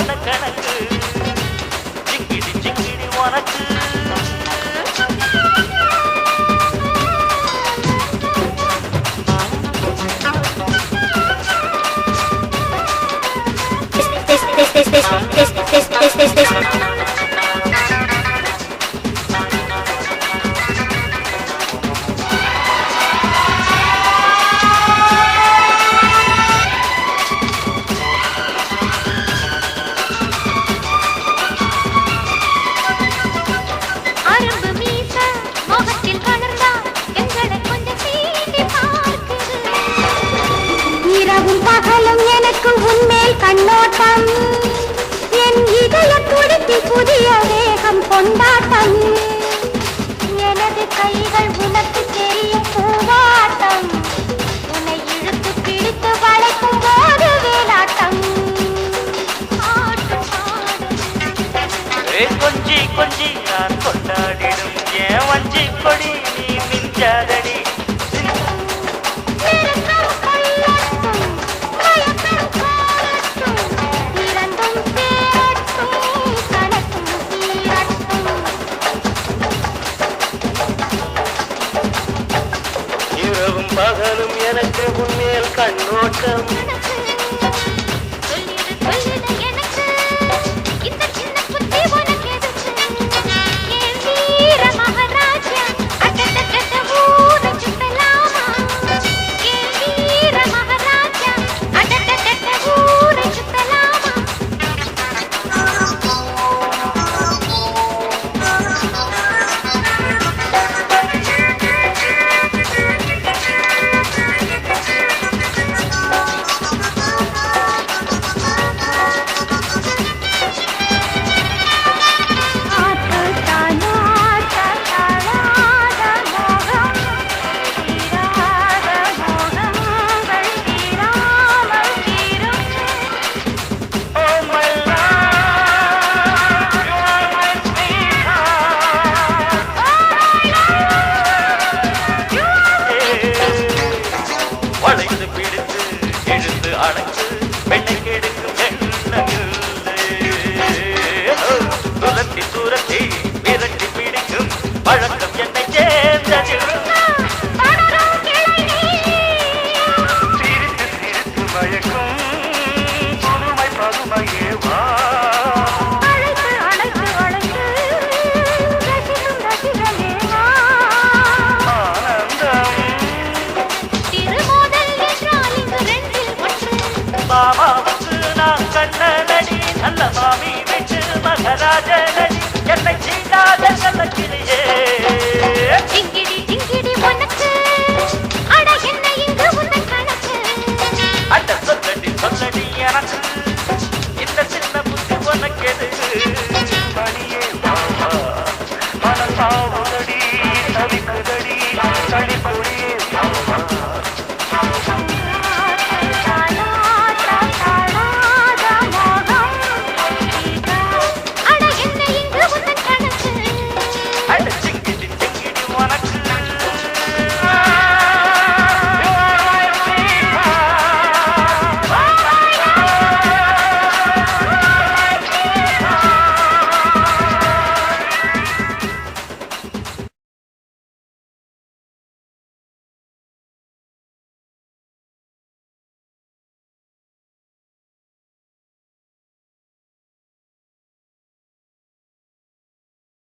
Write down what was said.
சொன்ன கணக்கு ஜிங்கிடி ஜிங்கிடி உனக்கு கண்ணோட்டம் என் இதய துடித்து புதிய வேகம் கொண்டாட்டம் எனது கைகள் உனக்கு தெரியும் பூவாட்டம் உன்னை இழுத்து பிடித்து வளைக்கும் போது வேலாட்டம் கொஞ்சி கொஞ்சி நான் கொண்டாடிடும் ஏன் வஞ்சி கொடி நீ மிஞ்சாதடி பகலும் எனக்கு உன்மேல் கண்ணோட்டம் பெண்ணை கெடுக்கும் துரத்தி துரத்தி விரட்டி பிடிக்கும் பழக்கம் என்னை சேர்ந்தது சிரித்து சிரித்து மயக்கும் புதுமை பதுமையே வா மாமாவுக்கு நான் கண்ணனடி நல்ல மாமி விட்டு மகராஜ